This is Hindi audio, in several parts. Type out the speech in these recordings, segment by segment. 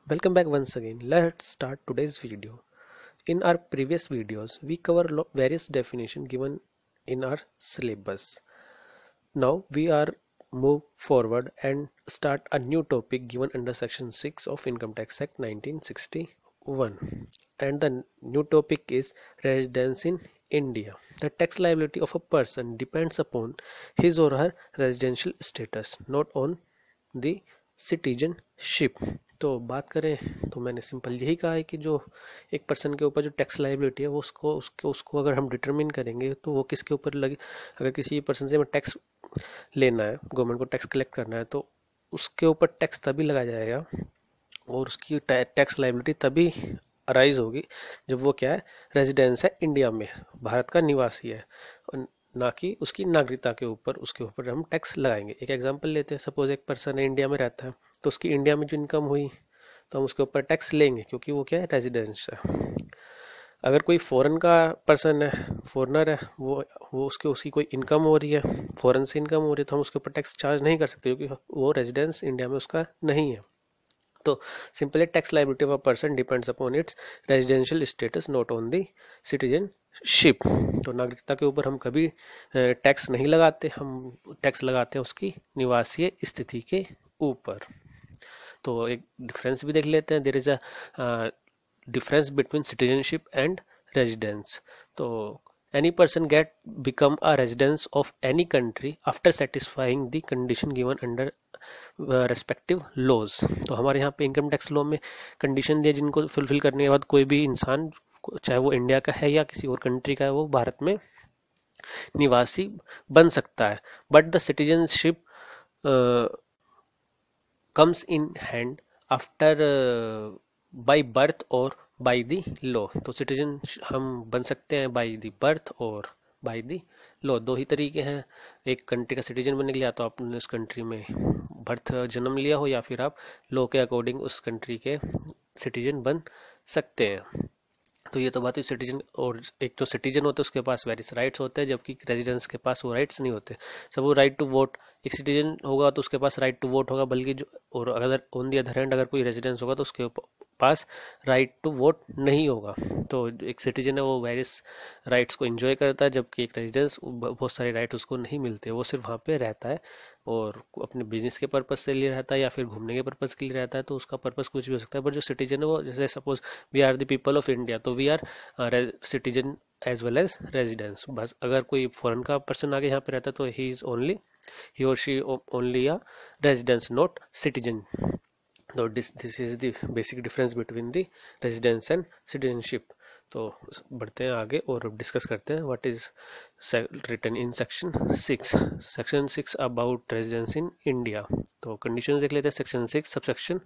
Welcome back once again. Let's start today's video. In our previous videos, we cover various definitions given in our syllabus. Now we are move forward and start a new topic given under section 6 of Income Tax Act 1961. And the new topic is residence in India. The tax liability of a person depends upon his or her residential status, not on the citizenship. तो बात करें तो मैंने सिंपल यही कहा है कि जो एक पर्सन के ऊपर जो टैक्स लाइबिलिटी है वो उसको अगर हम डिटरमिन करेंगे तो वो किसके ऊपर लगे। अगर किसी पर्सन से हमें टैक्स लेना है, गवर्नमेंट को टैक्स कलेक्ट करना है, तो उसके ऊपर टैक्स तभी लगाया जाएगा और उसकी टैक्स लाइबिलिटी तभी अराइज होगी जब वो क्या है, रेजिडेंस है इंडिया में, भारत का निवासी है, ना कि उसकी नागरिकता के ऊपर उसके ऊपर हम टैक्स लगाएंगे। एक एग्जांपल लेते हैं, सपोज एक पर्सन है इंडिया में रहता है, तो उसकी इंडिया में जो इनकम हुई तो हम उसके ऊपर टैक्स लेंगे क्योंकि वो क्या है, रेजिडेंस है। अगर कोई फॉरेन का पर्सन है, फॉरेनर है, वो उसकी कोई इनकम हो रही है, फॉरेन से इनकम हो रही है, तो हम उसके ऊपर टैक्स चार्ज नहीं कर सकते क्योंकि वो रेजिडेंस इंडिया में उसका नहीं है। तो simply tax liability of a person depends upon its residential status not on the citizenship. तो नागरिकता के ऊपर हम कभी टैक्स नहीं लगाते, हम टैक्स लगाते हैं उसकी निवासीय स्थिति के ऊपर। तो एक डिफरेंस भी देख लेते हैं। There is a difference between citizenship and residence. तो any person get become a resident of any country after satisfying the condition given under respective laws. तो हमारे यहाँ पे इनकम टैक्स लॉ में कंडीशन दिया जिनको फुलफिल करने के बाद कोई भी इंसान, चाहे वो इंडिया का है या किसी और कंट्री का है, वो भारत में निवासी बन सकता है। But the citizenship comes in hand after by birth और बाई दी लॉ। तो सिटीजन हम बन सकते हैं बाई दी बर्थ और बाई दी लॉ। दो ही तरीके हैं एक कंट्री का सिटीजन बनने के लिए, या तो आपने उस कंट्री में बर्थ जन्म लिया हो या फिर आप लॉ के अकॉर्डिंग उस कंट्री के सिटीजन बन सकते हैं। तो ये तो बात है सिटीजन। और एक जो सिटीजन होता है उसके पास वेरियस राइट्स होते हैं, जबकि रेजिडेंस के पास वो राइट्स नहीं होते। सब वो राइट टू वोट, एक सिटीजन होगा तो उसके पास राइट टू वोट होगा, बल्कि जो और अगर ऑन दी अदर हैंड अगर कोई रेजिडेंस होगा तो उसके पास राइट टू वोट नहीं होगा। तो एक सिटीजन है वो वेरियस राइट्स को एंजॉय करता है, जबकि एक रेजिडेंस बहुत सारे राइट उसको नहीं मिलते। वो सिर्फ वहाँ पे रहता है और अपने बिजनेस के पर्पज से लिए रहता है या फिर घूमने के पर्पज के लिए रहता है, तो उसका पर्पज कुछ भी हो सकता है। बट जो सिटीजन है वो, जैसे suppose we are the people of India, तो we are citizen as well as residence. बस अगर कोई फॉरेन का पर्सन आगे यहाँ पे रहता है तो he or she only a residence not citizen. तो this is the basic difference between the residence and citizenship. तो बढ़ते हैं आगे और डिस्कस करते हैं what is written in section 6। Section 6 about residence in India. तो कंडीशन देख लेते हैं सेक्शन 6 सबसेक्शन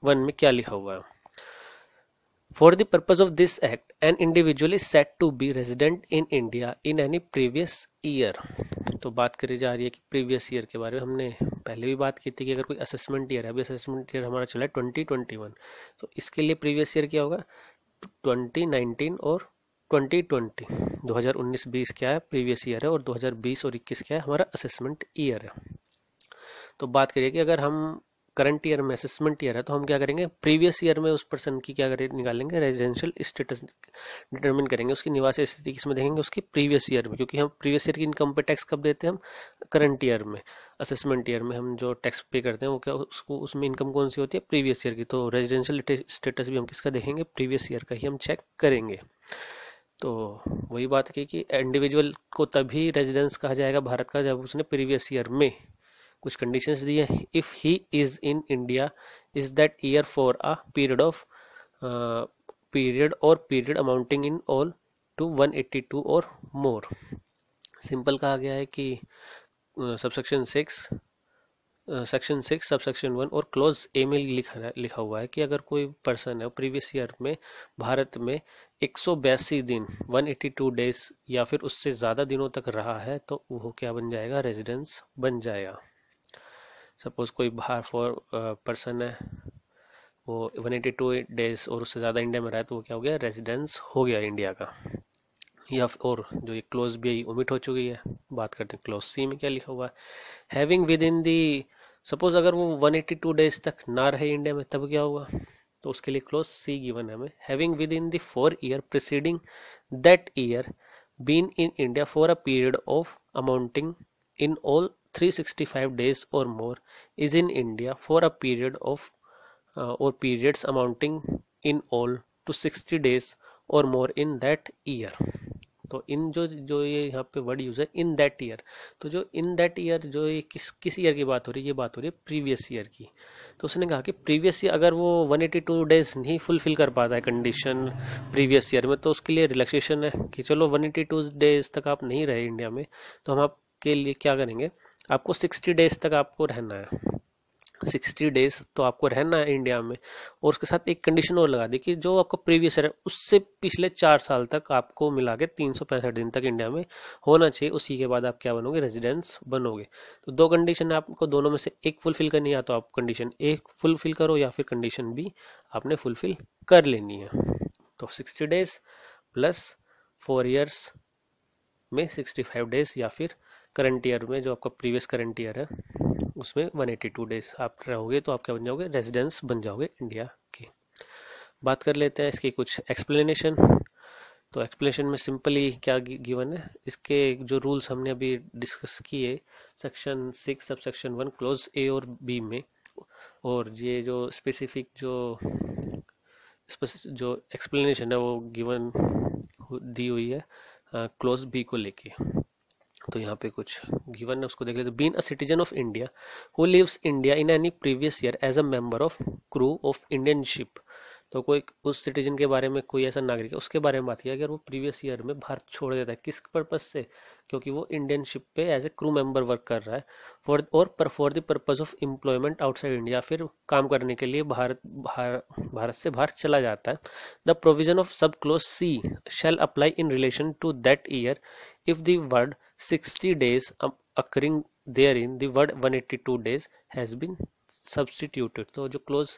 1 में क्या लिखा हुआ है। For the purpose of this act, an individual is said to be resident in India in any previous year. तो बात करी जा रही है कि प्रीवियस ईयर के बारे में। हमने पहले भी बात की थी कि अगर कोई असेसमेंट ईयर है, अभी असेसमेंट ईयर हमारा चला है 2021, तो इसके लिए प्रीवियस ईयर क्या होगा, 2019 और 2020। 2019-20 क्या है, प्रीवियस ईयर है, और 2020 और 21 क्या है, हमारा असेसमेंट ईयर है। तो बात करिए कि अगर हम करंट ईयर में असेसमेंट ईयर है तो हम क्या करेंगे, प्रीवियस ईयर में उस पर्सन की क्या करें, निकालेंगे रेजिडेंशियल स्टेटस डिटरमिन करेंगे, उसकी निवासी स्थिति किसमें देखेंगे, उसकी प्रीवियस ईयर में। क्योंकि हम प्रीवियस ईयर की इनकम पे टैक्स कब देते हैं, हम करंट ईयर में। असेसमेंट ईयर में हम जो टैक्स पे करते हैं वो क्या, उसको उसमें इनकम कौन सी होती है, प्रीवियस ईयर की। तो रेजिडेंशियल स्टेटस भी हम किसका देखेंगे, प्रीवियस ईयर का ही हम चेक करेंगे। तो वही बात की कि इंडिविजुअल को तभी रेजिडेंस कहा जाएगा भारत का जब उसने प्रीवियस ईयर में कुछ कंडीशंस दी है। If he is in India is that year for a period amounting in all to 182 or more. Simple कहा गया है कि सबसेक्शन 6 सेक्शन 6 सबसेक्शन 1 और क्लोज ए में लिखा हुआ है कि अगर कोई पर्सन है प्रीवियस ईयर में भारत में 182 दिन 182 डेज या फिर उससे ज़्यादा दिनों तक रहा है तो वो क्या बन जाएगा, रेजिडेंस बन जाएगा। सपोज कोई बाहर फॉर पर्सन है, वो 182 डेज और उससे ज़्यादा इंडिया में रहा है तो वो क्या हो गया, रेजिडेंस हो गया इंडिया का। या और जो ये क्लोज बी ओमिट हो चुकी है। बात करते हैं क्लोज सी में क्या लिखा हुआ है, having with in the, suppose अगर वो 182 डेज तक ना रहे इंडिया में तब क्या होगा, तो उसके लिए क्लोज सी गिवन है हमें, having within the 4 year preceding that year been in India for a period of amounting in all 365 days or more is in India for a period of or periods amounting in all to 60 days or more in that year। तो इन जो जो ये यहाँ पे वर्ड यूज है इन दैट ईयर, तो जो इन दैट ईयर जो ये किस ईयर की बात हो रही है, ये बात हो रही है प्रीवियस ईयर की। तो उसने कहा कि प्रीवियस ईयर अगर वो 182 डेज नहीं फुलफिल कर पाता है कंडीशन प्रीवियस ईयर में, तो उसके लिए रिलैक्सेशन है कि चलो 182 डेज तक आप नहीं रहे इंडिया में, तो हम आपके लिए क्या करेंगे, आपको 60 डेज तक आपको रहना है, 60 डेज तो आपको रहना है इंडिया में। और उसके साथ एक कंडीशन और लगा दी कि जो आपका प्रीवियस ईयर है उससे पिछले 4 साल तक आपको मिला के 365 दिन तक इंडिया में होना चाहिए, उसी के बाद आप क्या बनोगे, रेजिडेंस बनोगे। तो दो कंडीशन है, आपको दोनों में से एक फुलफिल करनी है, तो आप कंडीशन एक फुलफिल करो या फिर कंडीशन बी आपने फुलफिल कर लेनी है। तो 60 डेज प्लस 4 ईयर्स में 65 डेज, या फिर करंट ईयर में जो आपका प्रीवियस करंट ईयर है उसमें 182 डेज आप रहोगे, तो आप क्या बन जाओगे, रेजिडेंस बन जाओगे इंडिया के। बात कर लेते हैं इसकी कुछ एक्सप्लेनेशन। तो एक्सप्लेनेशन में सिंपली क्या गिवन है, इसके जो रूल्स हमने अभी डिस्कस किए सेक्शन 6 सब सेक्शन 1 क्लोज ए और बी में, और ये जो स्पेसिफिक जो एक्सप्लेनेशन है वो गिवन दी हुई है क्लोज बी को लेके। तो यहाँ पे कुछ गिवन है उसको देख लेते। Been a citizen of India who lives India in any previous year as a member of crew of Indian ship, तो कोई उस सिटीजन के बारे में कोई ऐसा नागरिक है उसके बारे में बात किया, अगर वो प्रीवियस ईयर में भारत छोड़ देता है, किस पर्पज से, क्योंकि वो इंडियन शिप पे as a crew member work कर रहा है, for the purpose of employment outside India, फिर काम करने के लिए भारत से बाहर चला जाता है। The provision of sub clause C shall apply in relation to that year if the word 60 days occurring therein the word 182 days has been substituted। तो जो क्लोज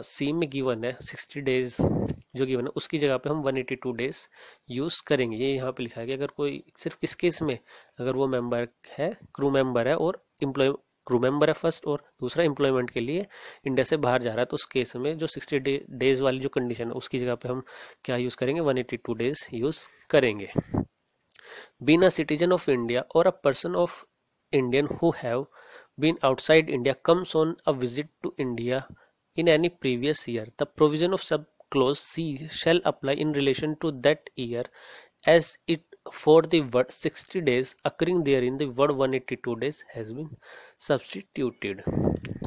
सी में गिवन है 60 डेज जो गिवन है उसकी जगह पे हम 182 डेज यूज करेंगे। ये यहाँ पे लिखा है कि अगर कोई सिर्फ किस केस में, अगर वो मेंबर है, क्रू मेंबर है और एम्प्लॉय क्रू मेंबर है फर्स्ट, और दूसरा एम्प्लॉयमेंट के लिए इंडिया से बाहर जा रहा है, तो उस केस में जो 60 डेज वाली जो कंडीशन है उसकी जगह पे हम क्या यूज करेंगे, 182 डेज यूज करेंगे। Being a citizen of India or a person of Indian who have been outside India comes on a visit to India in any previous year, the provision of subclause C shall apply in relation to that year as it for the word 60 days occurring therein the word 182 days has been substituted।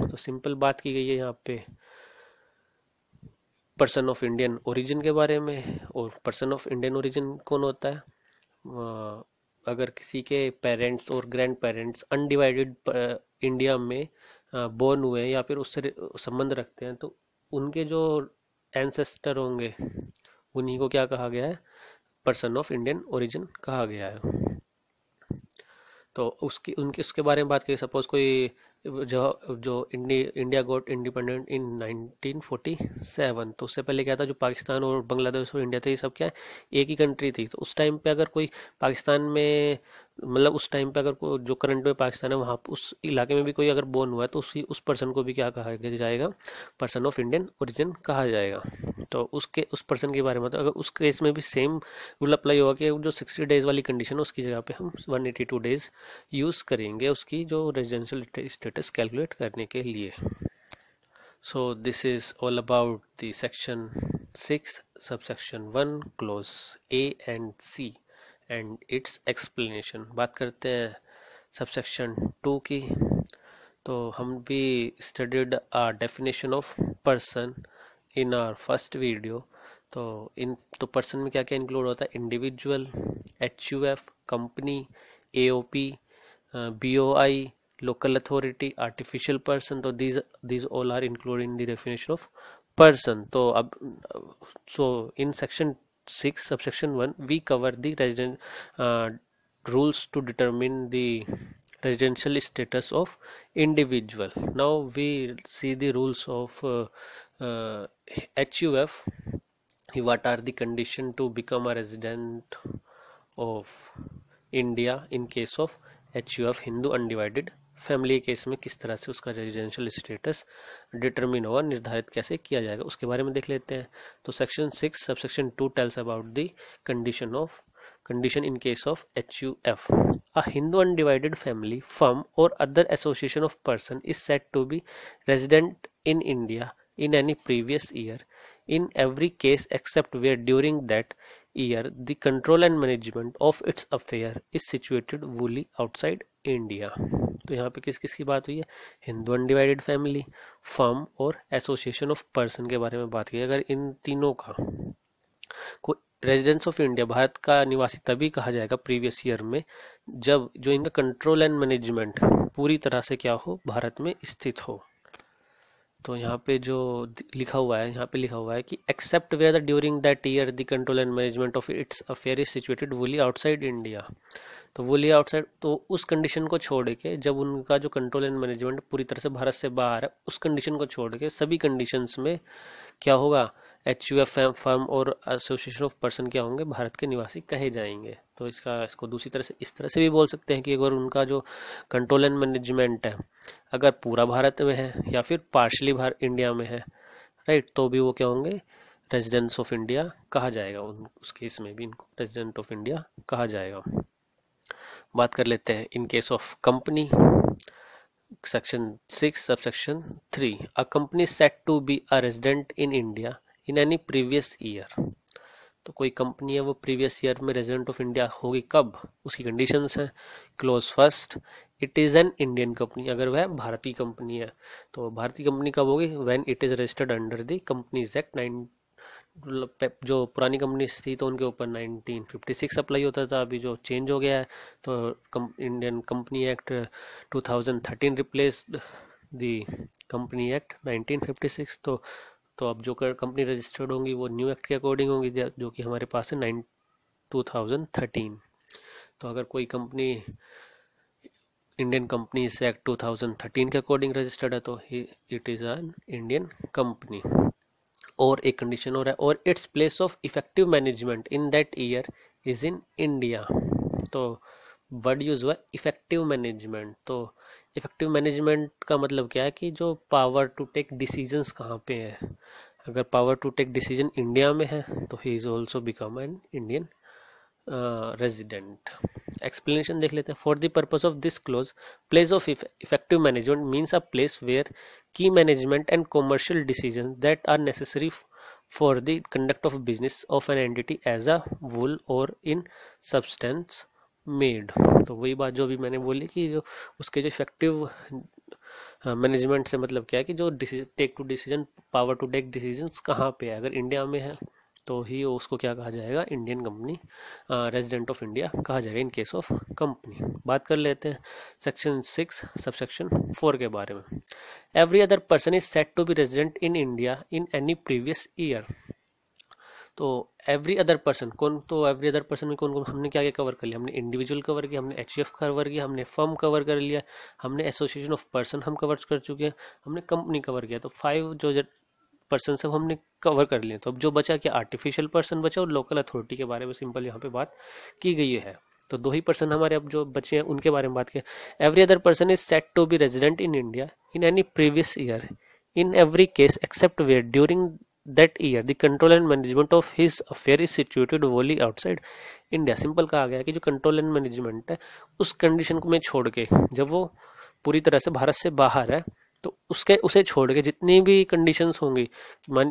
तो सिंपल बात की गई है यहाँ पे पर्सन ऑफ इंडियन ओरिजिन के बारे में। और पर्सन ऑफ इंडियन ओरिजिन कौन होता है, अगर किसी के पेरेंट्स और ग्रैंड पेरेंट्स अनडिवाइडेड इंडिया में बोर्न हुए हैं या फिर उससे संबंध रखते हैं, तो उनके जो एंसेस्टर होंगे उन्हीं को क्या कहा गया है, पर्सन ऑफ इंडियन ओरिजिन कहा गया है। तो उसके बारे में बात करें, सपोज कोई जो इंडिया गॉट इंडिपेंडेंट इन 1947, तो उससे पहले क्या था, जो पाकिस्तान और बांग्लादेश और इंडिया थे ये सब क्या है, एक ही कंट्री थी। तो उस टाइम पे अगर कोई पाकिस्तान में, मतलब उस टाइम पे अगर जो करंट में पाकिस्तान है वहाँ उस इलाके में भी कोई अगर बोर्न हुआ है, तो उस पर्सन को भी क्या कहा जाएगा, पर्सन ऑफ इंडियन ओरिजिन कहा जाएगा। तो उस पर्सन के बारे में, तो अगर उस केस में भी सेम रूल अप्लाई होगा कि जो 60 डेज वाली कंडीशन है उसकी जगह पे हम 182 डेज यूज करेंगे उसकी जो रेजिडेंशियल स्टेटस कैलकुलेट करने के लिए। So this is all about the section 6 subsection 1 clause A and C and its explanation. बात करते हैं सबसेक्शन 2 की। तो हम भी studied a definition of person in our first video. तो पर्सन में क्या क्या इंक्लूड होता है, individual, HUF, company, AOP, BOI, local authority, artificial person। तो these all are included in the definition of person। तो अब in section 6 subsection 1 we cover the rules to determine the residential status of individual। Now we see the rules of HUF, what are the condition to become a resident of India in case of HUF, Hindu undivided family case में किस तरह से उसका रेजिडेंशियल स्टेटस डिटरमिन होगा, निर्धारित कैसे किया जाएगा, उसके बारे में देख लेते हैं। तो section 6 subsection 2 tells about the condition in case of HUF. A Hindu undivided family, firm or other association of person is said to be resident in India in any previous year in every case except where during that year the control and management of its affair is situated wholly outside India. तो यहाँ पे किस किस की बात हुई है? हिंदू अनडिवाइडेड फैमिली, फर्म और एसोसिएशन ऑफ पर्सन के बारे में बात की। अगर इन तीनों का को रेजिडेंस ऑफ इंडिया, भारत का निवासी तभी कहा जाएगा प्रीवियस ईयर में जब जो इनका कंट्रोल एंड मैनेजमेंट पूरी तरह से क्या हो, भारत में स्थित हो। तो यहाँ पे जो लिखा हुआ है, यहाँ पे लिखा हुआ है कि except where the during that year the control and management of its affair is situated wholly outside India. तो वुली आउटसाइड, तो उस कंडीशन को छोड़ के, जब उनका जो कंट्रोल एंड मैनेजमेंट पूरी तरह से भारत से बाहर है, उस कंडीशन को छोड़ के सभी कंडीशंस में क्या होगा, HUF फर्म और एसोसिएशन ऑफ पर्सन क्या होंगे, भारत के निवासी कहे जाएंगे। तो इसको दूसरी तरह से इस तरह से भी बोल सकते हैं कि अगर उनका जो कंट्रोल एंड मैनेजमेंट है अगर पूरा भारत में है या फिर पार्शली भारत इंडिया में है, राइट, तो भी वो क्या होंगे, रेजिडेंस ऑफ इंडिया कहा जाएगा। उस केस में भी इनको रेजिडेंट ऑफ इंडिया कहा जाएगा। बात कर लेते हैं in case of company, section 6 subsection 3। A company set to be a resident in India in any previous year. तो कोई कंपनी है वो प्रीवियस ईयर में रेजिडेंट ऑफ इंडिया होगी, कब, उसकी कंडीशंस हैं। Clause first, it is an Indian company, अगर वह भारतीय कंपनी है तो भारतीय कंपनी कब होगी, when it is registered under the companies act 9। जो पुरानी कंपनीज थी तो उनके ऊपर 1956 अप्लाई होता था, अभी जो चेंज हो गया है तो Indian company act 2013 replaced the company act 1956। तो अब जो कंपनी रजिस्टर्ड होंगी वो न्यू एक्ट के अकॉर्डिंग होंगी, जो कि हमारे पास है 2013। तो अगर कोई कंपनी इंडियन कंपनीज एक्ट 2013 के अकॉर्डिंग रजिस्टर्ड है तो it is an Indian company. और एक कंडीशन और है, और its place of effective management in that year is in India. तो वर्ड यूज हुआ इफेक्टिव मैनेजमेंट। तो इफेक्टिव मैनेजमेंट का मतलब क्या है कि जो पावर टू टेक डिसीजंस कहाँ पे है, अगर power to take decision India में है तो he is also become an Indian resident. Explanation देख लेते हैं। For the purpose of this clause, place of effective management means a place where key management and commercial decision that are necessary for the conduct of business of an entity as a whole or in substance made. तो वही बात जो भी मैंने बोली कि जो उसके जो इफेक्टिव मैनेजमेंट से मतलब क्या है कि जो take to decision, power to take decisions कहाँ पे है, अगर इंडिया में है तो ही उसको क्या कहा जाएगा, Indian company, resident of India कहा जाएगा इन केस ऑफ कंपनी। बात कर लेते हैं सेक्शन 6 सबसेक्शन 4 के बारे में। Every other person is set to be resident in India in any previous year. तो एवरी अदर पर्सन कौन, तो एवरी अदर पर्सन में कौन कौन हमने क्या क्या कवर कर लिया, हमने इंडिविजुअल कवर किया, हमने HUF कवर किया, हमने फर्म कवर कर लिया, हमने एसोसिएशन ऑफ पर्सन हम कवर कर चुके हैं, हमने कंपनी कवर किया। तो 5 जो पर्सन सब हमने कवर कर लिए। तो अब जो बचा क्या, आर्टिफिशियल पर्सन बचा और लोकल अथॉरिटी के बारे में सिंपल यहाँ पे बात की गई है। तो 2 ही पर्सन हमारे अब जो बचे हैं उनके बारे में बात किया। Every other person is set to be resident in India in any previous year in every case except where during that year the control and management of his affair is situated wholly outside India. Simple कहा गया कि जो कंट्रोल एंड मैनेजमेंट है उस कंडीशन को में छोड़ के, जब वो पूरी तरह से भारत से बाहर है तो उसे छोड़ के जितनी भी कंडीशंस होंगी,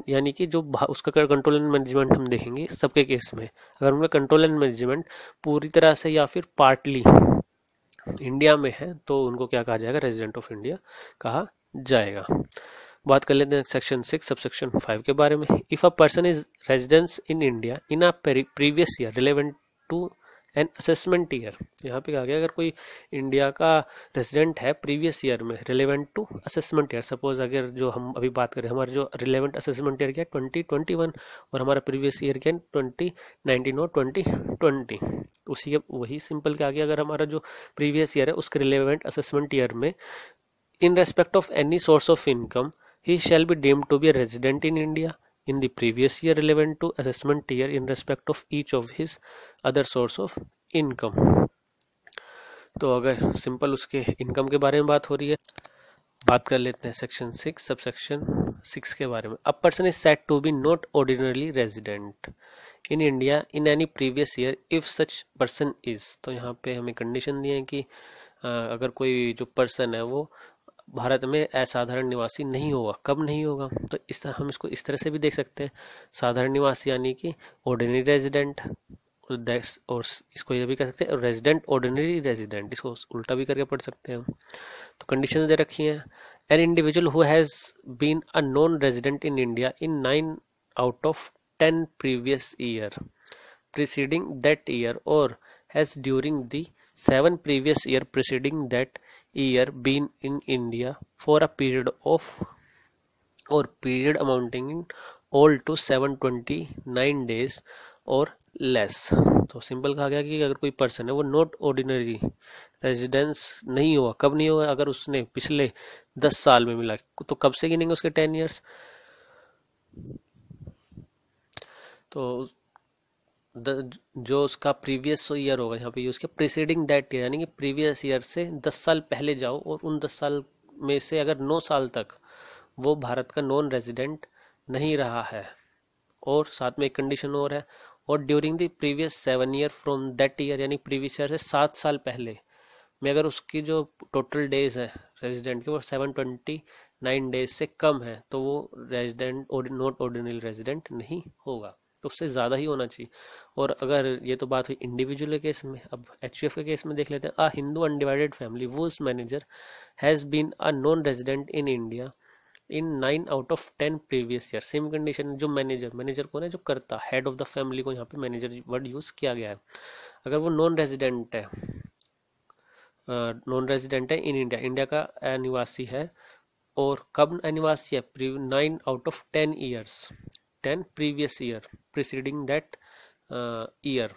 यानी कि जो उसका कंट्रोल एंड मैनेजमेंट हम देखेंगे सबके केस में, अगर उनका कंट्रोल एंड मैनेजमेंट पूरी तरह से या फिर पार्टली इंडिया में है तो उनको क्या कहा जाएगा, रेजिडेंट ऑफ इंडिया कहा जाएगा। बात कर लेते हैं सेक्शन 6 सबसेक्शन 5 के बारे में। If a person is residence in India in a previous year relevant to an assessment year, यहाँ पे कहा गया अगर कोई इंडिया का रेजिडेंट है प्रीवियस ईयर में relevant to assessment year, suppose अगर जो हम अभी बात करें हमारे जो रिलेवेंट असेसमेंट ईयर क्या है 2021 और हमारा प्रीवियस ईयर क्या है 2019 और 2020, उसी के वही सिंपल क्या गया, अगर हमारा जो प्रीवियस ईयर है उसके रिलेवेंट असेसमेंट ईयर में in respect of any source of income he shall be deemed to be a resident in India in the previous year relevant to assessment year in respect of each of his other source of income. तो अगर सिंपल उसके इनकम के बारे में बात हो रही है, बात कर लेते हैं सेक्शन 6 सबसेक्शन 6 के बारे में। A person is said to be not ordinary resident in India in any previous year if such person is. तो यहाँ पे हमें कंडीशन दी है कि अगर कोई जो पर्सन है वो भारत में असाधारण निवासी नहीं होगा। कब नहीं होगा? तो इस तरह हम इसको इस तरह से भी देख सकते हैं, साधारण निवासी यानी कि ऑर्डिनरी रेजिडेंट, और इसको ये भी कह सकते हैं रेजिडेंट ऑर्डिनरी रेजिडेंट, इसको उल्टा भी करके पढ़ सकते हैं हम। तो कंडीशन दे रखी है, an individual who has been a non resident in India in 9 out of 10 previous year preceding that year or has during the 7 previous year preceding that year been in India for a period of or period amounting in all to 729 days और लेस। तो सिंपल कहा गया कि अगर कोई पर्सन है वो नॉट ऑर्डिनरी रेजिडेंस नहीं हुआ। कब नहीं हुआ? अगर उसने पिछले 10 साल में मिला, तो कब से गिनेंगे उसके 10 ईयर्स? तो जो उसका प्रीवियस ईयर होगा, यहाँ पे यूज किया प्रीसीडिंग दैट ईयर, यानी कि प्रीवियस ईयर से 10 साल पहले जाओ और उन 10 साल में से अगर 9 साल तक वो भारत का नॉन रेजिडेंट नहीं रहा है, और साथ में एक कंडीशन और है, और during the previous 7 year from that year, यानी प्रीवियस ईयर से 7 साल पहले में अगर उसकी जो टोटल डेज है रेजिडेंट के वो 729 डेज से कम है, तो वो रेजिडेंट नॉट ऑर्डिनरी रेजिडेंट नहीं होगा। तो उससे ज़्यादा ही होना चाहिए। और अगर ये तो बात हुई इंडिविजुअल के केस में, अब एचयूएफ के केस में देख लेते हैं। A Hindu undivided family whose manager has been a non resident in India in 9 out of 10 previous year. Same condition, जो मैनेजर कौन है? जो करता, हेड ऑफ द फैमिली को यहाँ पे मैनेजर वर्ड यूज किया गया है। अगर वो नॉन रेजिडेंट है, नॉन रेजिडेंट है इन इंडिया, इंडिया का अनिवासी है, और कब अनिवासी है? 9 out of 10 years, 10 previous year preceding that year.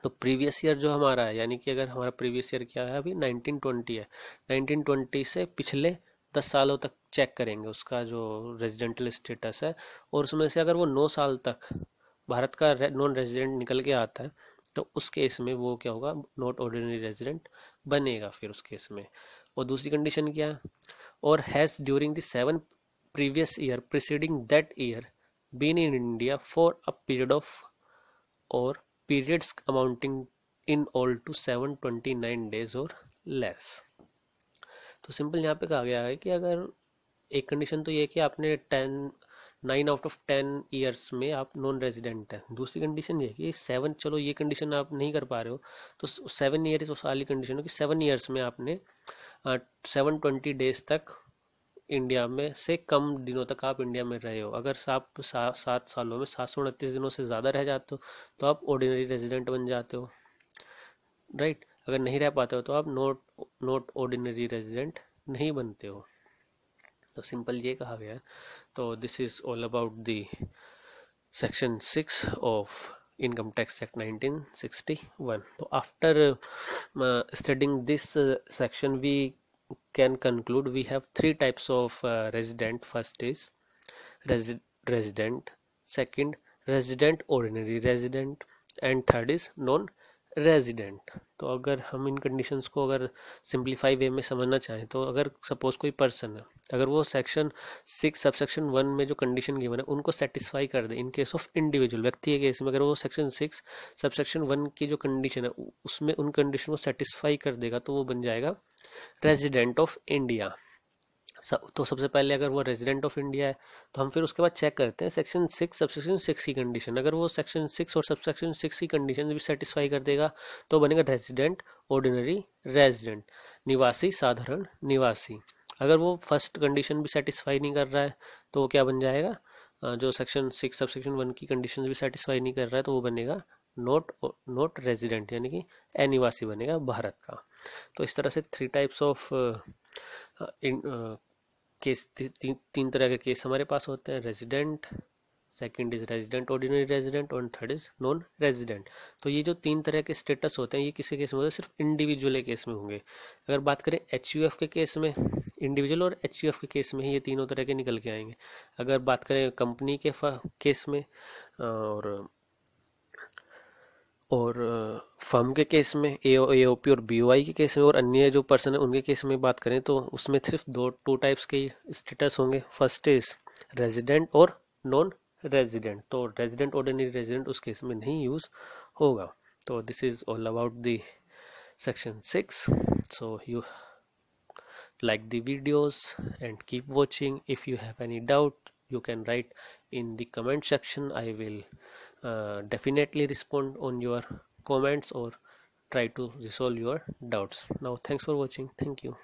तो प्रीवियस ईयर जो हमारा है, यानी कि अगर हमारा प्रीवियस ईयर क्या है, अभी 1920 है, 1920 से पिछले 10 सालों तक चेक करेंगे उसका जो रेजिडेंटल स्टेटस है, और उसमें से अगर वो 9 साल तक भारत का नॉन रेजिडेंट निकल के आता है, तो उस केस में वो क्या होगा? नॉट ऑर्डिनरी रेजिडेंट बनेगा फिर उस केस में। और दूसरी कंडीशन क्या है? और has during the 7 previous year preceding that year been in India for a period of or periods amounting in all to 729 days और less। तो सिंपल यहाँ पे कहा गया है कि अगर एक कंडीशन तो ये है कि आपने 9 आउट ऑफ 10 ईयर्स में आप नॉन रेजिडेंट हैं। दूसरी कंडीशन ये है कि 7, चलो ये कंडीशन आप नहीं कर पा रहे हो, तो 7 ईयर उस वाली कंडीशन हो कि 7 ईयर्स में आपने 720 डेज तक इंडिया में से कम दिनों तक आप इंडिया में रहे हो। अगर आप 7 सालों में 729 दिनों से ज़्यादा रह जाते हो तो आप ऑर्डिनरी रेजिडेंट बन जाते हो, राइट। अगर नहीं रह पाते हो तो आप नॉट ऑर्डिनरी रेजिडेंट नहीं बनते हो। तो सिंपल ये कहा गया है। तो this is all about the section 6 of income tax act 1961। तो after studying this section we can conclude we have 3 types of resident. First is resident, second resident ordinary resident, and third is non resident. तो अगर हम इन कंडीशंस को अगर सिंप्लीफाई वे में समझना चाहें, तो अगर सपोज कोई पर्सन है, अगर वो सेक्शन 6 सबसेक्शन 1 में जो कंडीशन गिवन है उनको सेटिस्फाई कर दे, इन केस ऑफ इंडिविजुअल व्यक्ति के केस में अगर वो सेक्शन 6 सबसेक्शन 1 की जो कंडीशन है उसमें उन कंडीशन को सेटिस्फाई कर देगा, तो वो बन जाएगा रेजिडेंट ऑफ इंडिया। तो सबसे पहले अगर वो रेजिडेंट ऑफ इंडिया है, तो हम फिर उसके बाद चेक करते हैं सेक्शन 6 सबसेक्शन 6 की कंडीशन। अगर वो सेक्शन 6 और सबसेक्शन 6 की कंडीशन भी सेटिस्फाई कर देगा तो बनेगा रेजिडेंट ऑर्डिनरी रेजिडेंट, निवासी साधारण निवासी। अगर वो फर्स्ट कंडीशन भी सेटिस्फाई नहीं कर रहा है तो वो क्या बन जाएगा? जो सेक्शन 6 सबसेक्शन 1 की कंडीशन भी सेटिस्फाई नहीं कर रहा है तो वो बनेगा नॉट रेजिडेंट, यानी कि अनिवासी बनेगा भारत का। तो इस तरह से 3 टाइप्स ऑफ केस, तीन तरह के केस हमारे पास होते हैं, resident, second is resident ordinary resident, और थर्ड इज नॉन रेजिडेंट। तो ये जो 3 तरह के स्टेटस होते हैं ये किसी केस में होते हैं? सिर्फ इंडिविजुअल केस में होंगे। अगर बात करें एचयूएफ के केस में, इंडिविजुअल और एचयूएफ के केस में ही ये तीनों तरह के निकल के आएंगे। अगर बात करें कंपनी के केस में और और फर्म के केस में एओपी और बीओआई के केस में और अन्य जो पर्सन है उनके केस में बात करें तो उसमें सिर्फ टू टाइप्स के स्टेटस होंगे। फर्स्ट इज रेजिडेंट और नॉन रेजिडेंट। तो रेजिडेंट ऑर्डिनरी रेजिडेंट उस केस में नहीं यूज होगा। तो this is all about the section 6. So you like the videos and keep watching. If you have any doubt, you can write in the comment section. I will definitely respond on your comments or try to resolve your doubts. Now thanks for watching. Thank you.